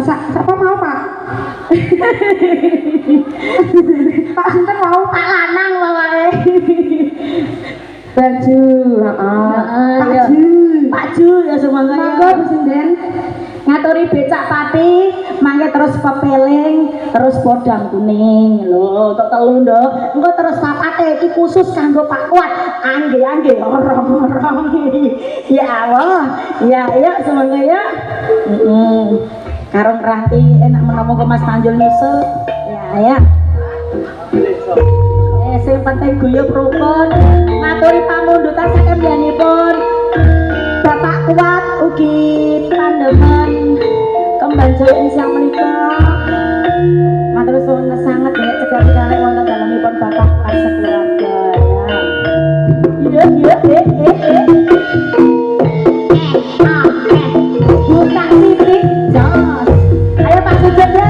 Siapa mau Pak? Pak Sinten mau Pak lanang wae. Baju, Pak Ju ya semoga ya. Monggo Bu Sinden. Ngaturi becak pati, mangke terus pepeling, terus podang kuning lho, tok telu nduk. Engko terus papate iki khusus kanggo Pak Kuat. Angge orang-orang. Ya Allah. Ya semoga ya. Karung ranti enak menawa ke Mas Tanjul Niso. Ya. Sing penting guyub rukun. Ngaturi pamundutan saking mbiyanipun Bapak Kuat ugi pandemen kembang jaya siang menika. Matur suwun sanget ya cekal kalih wonten dalemipun Bapak Kuat sekeluarga ya. Buka TV jos. Ayo Pak Sujud ya.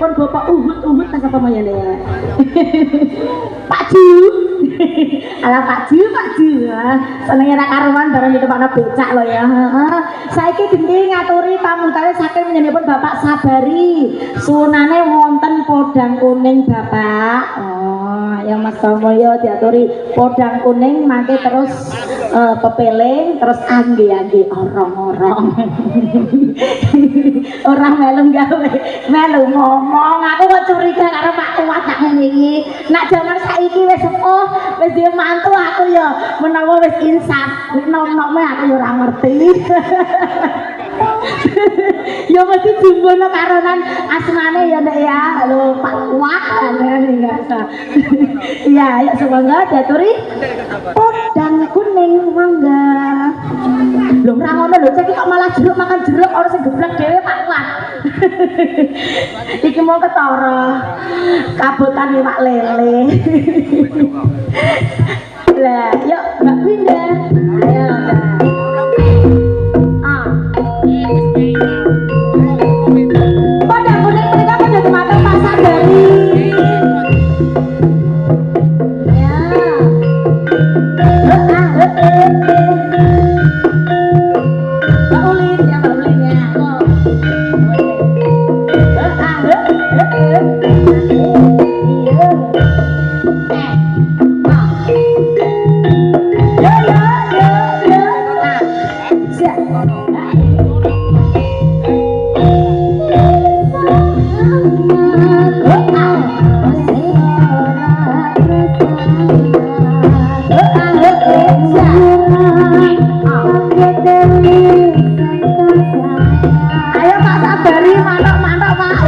pun bapak uhut tas apa mayane ya. Pak Ju. Ala Pak Ju. Senenge ra karuan bareng ditepakno becak lho ya. Saiki gendhi ngaturi pamungkase saking menyenipun Bapak Sabari. Sunane wonten podang kuning Bapak. Oh, ya Mas Tomoyo diaturi podang kuning mangke terus pepeling terus angge orong-orong. Orang melu gawe, melu ngomong. Aku kok curiga karo Pak Kuat tak ngene iki. Nak jaman saiki wis sepuh, wis duwe mantu aku ya menawa wis insaf. Nom-nome aku ya ora ngerti. Ya mesti jumbono karonan asmane ya Ndek ya. Lho Pak Kuat ngene biasa. Iya, ya semoga diaturi podang kuning mangga. Lho ora ngono lho, cek kok malah jeruk makan jeruk ora sing geblek dhewe Pak Kuat. Iki mau ketara kabutan iwak lele. Lah, yuk Mbak pindah. Ayo, podang kuning mereka kan jadi matang Pak Sabari. Ya. Mbak Ulin ya, Mbak Ulin ya. Ayo Pak Sabari mantok Pak.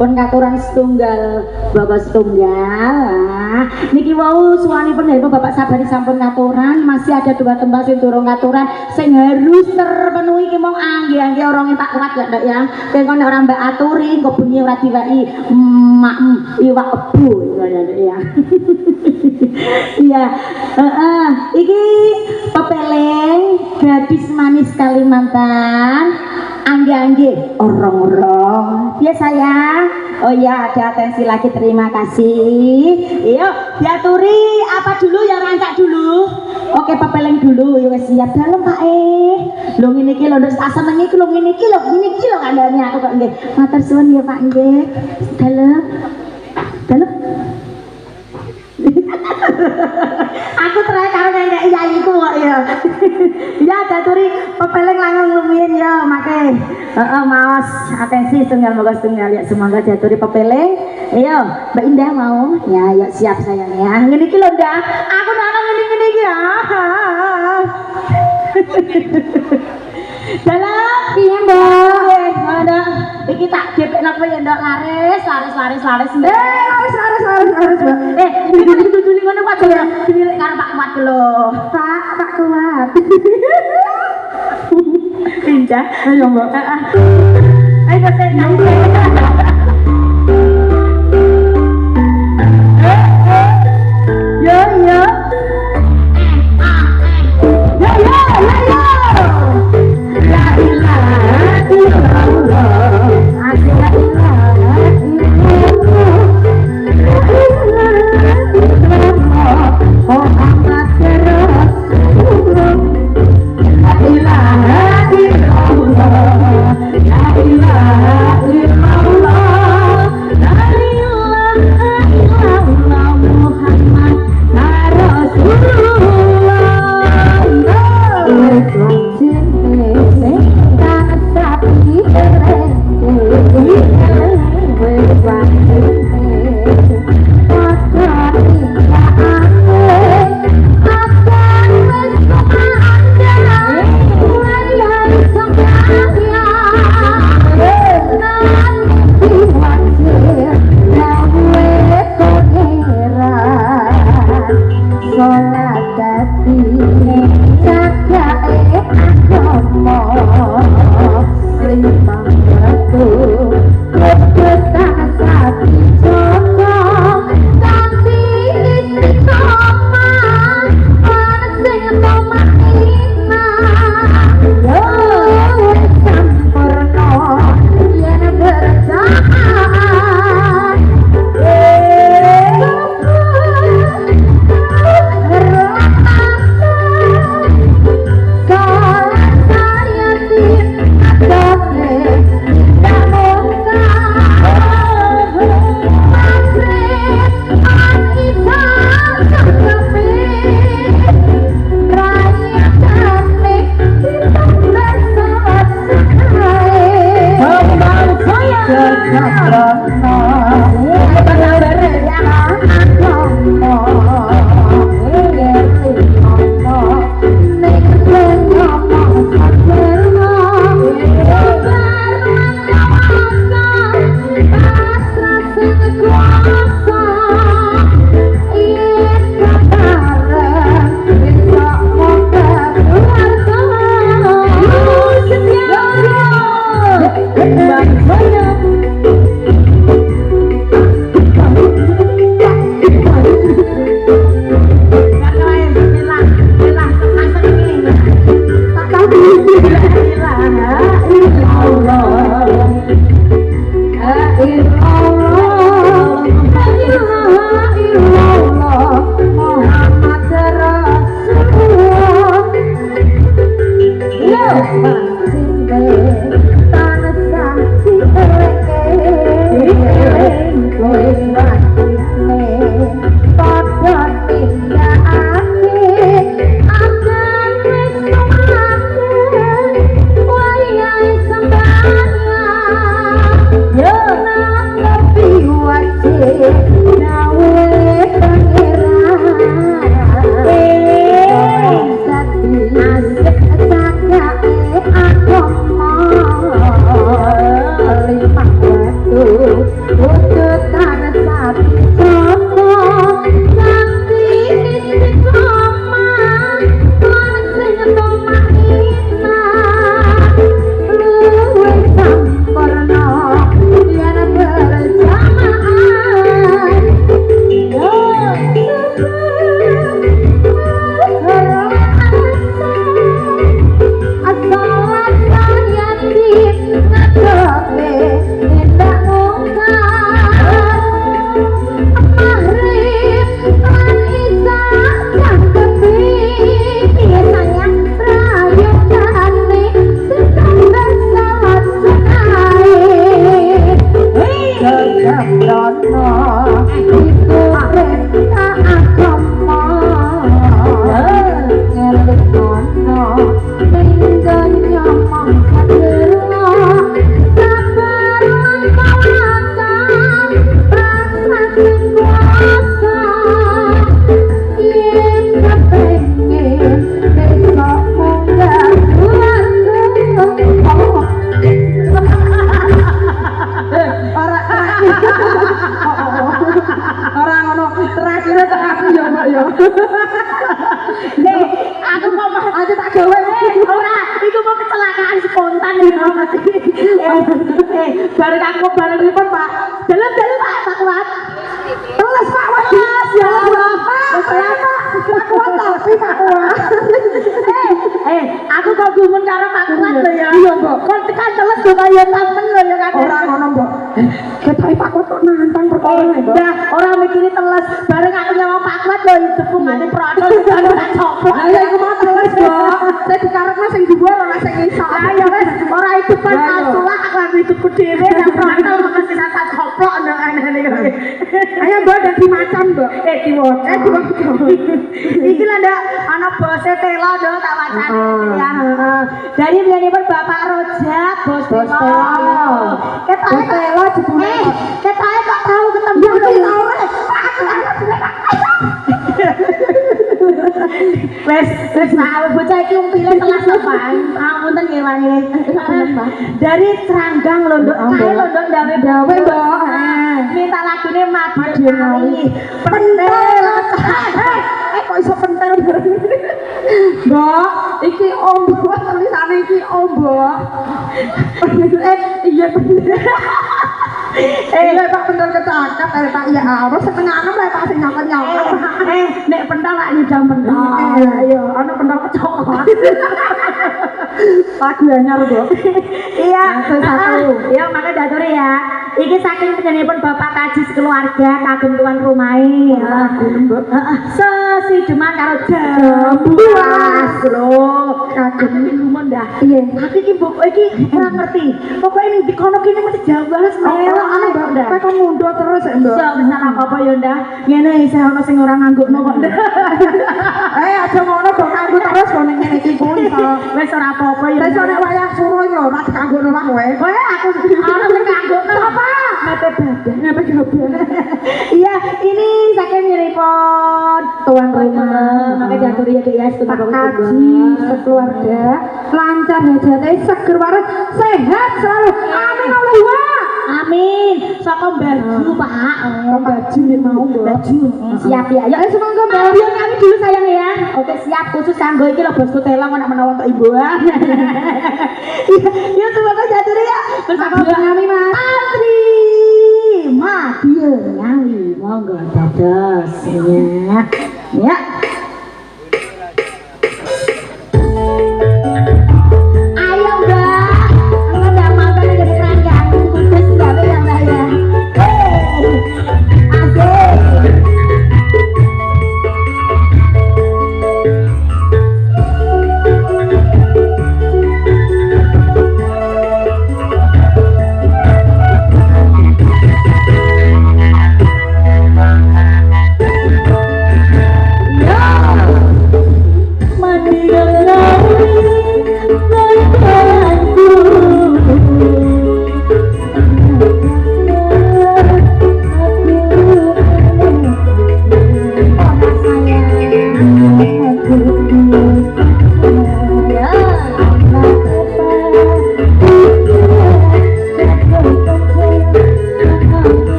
pun katuran setunggal bapak setunggal niki wau suami pun dari bapak sabari sampun katuran masih ada 2 tempat sing durung katuran sing harus terpenuhi ki mong angge orang tak kuat ya ndak ya kene orang mbak aturi kok bengi ora diwaki mak iwak ebu ya iya iki pepeleng gadis manis Kalimantan angge-angge orang-orang ya sayang oh ya ada atensi lagi terima kasih iyo diaturi apa dulu yang rancak dulu oke papeleng dulu ya siap dalam pak lo ngene iki lho ndak tak senengi iki lho ngene iki lho kandhane aku kok nggih matur suwun ya pak nggih dalam aku terakhir karo nenek yayiku kok ya ya daturi pepeleng lanang lumiyin ya make maos atensi setunggal moga setunggal ya semoga daturi pepeleng iya Mbak Indah mau ya siap sayang ya ngene iki lho Ndak aku nang ngene iki ya dalam piye Mbak ada iki tak depekno kowe ya Ndok laris duduli ngono Pak ya dilirik karo Pak Kuat lho Pak Kuat pindah ayo Mbak ayo pesen yo Cinta bareng aku bareng ini Pak. Dalam Pak Kuat. Teles Pak Wadas ya Bapak. Pak Kuat tapi Pak Kuat. Aku kok gumun karo Pak Kuat lho ya. Iya, Mbok. Kok tekan teles kok kaya tamen lho ya kan. Ora ngono, Mbok. Ketoke Pak Kuat kok nantang perkara iki, Mbok. Nah, ora mikiri teles. Bareng aku nyawa Pak Kuat lho hidupku mati protol karo tak coplok. Lah ya iku mau teles, Mbok. Saya dikarepno sing dhuwur ora sing iso. Lah ya wis, ora itu kan salah aku hidupku dhewe nang protol mesti tak coplok nang anane kok. Ayo Mbok dadi macan, Mbok. Diwoco. Iki lho ndak ana bose telo ndo tak wacane ya. Dari biyanipun Bapak Rojak, Bos Telo. Ketoke telo jebule. Ketoke kok tahu ketemu lho ora. Wes maaf bocah iki wong pilih kelas apa? Amunten nggih wangi. Dari Seranggang lho nduk, kae lho nduk dawe-dawe, Mbok. Minta lagune Madiun. Pentel. Kok iso pentel bareng. Mbok, iki ombo tulisane iki ombo. Iya bener. Pak pentel kecakap Pak ya awas setengah 6 lah Pak sing nyokot-nyokot. Nek pentel lak nyedam pentel. Ayo, ana pentel kecokot. Lagu anyar, Mbok. Iya, satu. Ya, maka daturi ya. Iki saking penyanyiipun Bapak Kaji sekeluarga kagem tuan rumahe. Sesideman karo jambu aslo kagem lumen dah. Iya, tapi iki mbok iki ora ngerti. Pokoke ning dikono kene mesti jauh wis melok ana Mbok ndak. Kok mundur terus Mbok. Sok besar apa-apa ya ndak. Ngene isih ana sing ora nganggukno kok ndak. Aja ngono kok nganggo terus kok ning ngene iki kuwi wis ora apa-apa ya. Wis ora wayah suruh yo ora dikanggukno lah kowe. Kowe aku ana sing kanggukno apa? Ngapa badan. Iya, ini saking nyeripon tuan rumah. Maka diatur ya Dek ya, Pak Kaji sekeluarga lancar hajate seger waras sehat selalu. Amin Allahumma. Amin. Saka baju Pak. Baju mau baju. Siap ya. Ya semoga baju kami dulu sayang ya. Oke siap khusus kanggo iki lho Bosku Tela nek menawa untuk ibuan. Ya semoga diatur ya. Bersama kami Mas. Antri Madiun Ngawi monggo dados ya. Ya. Ayo Mbak. Anda mau kan jadi Seranggang kudus gawe ya Mbak ya. Asik. Yo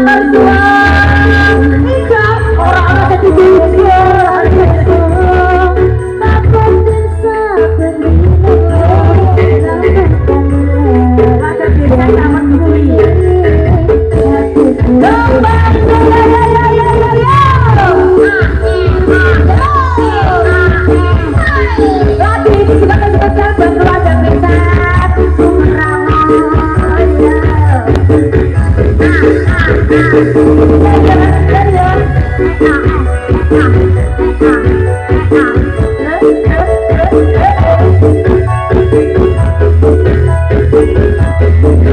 Thank you.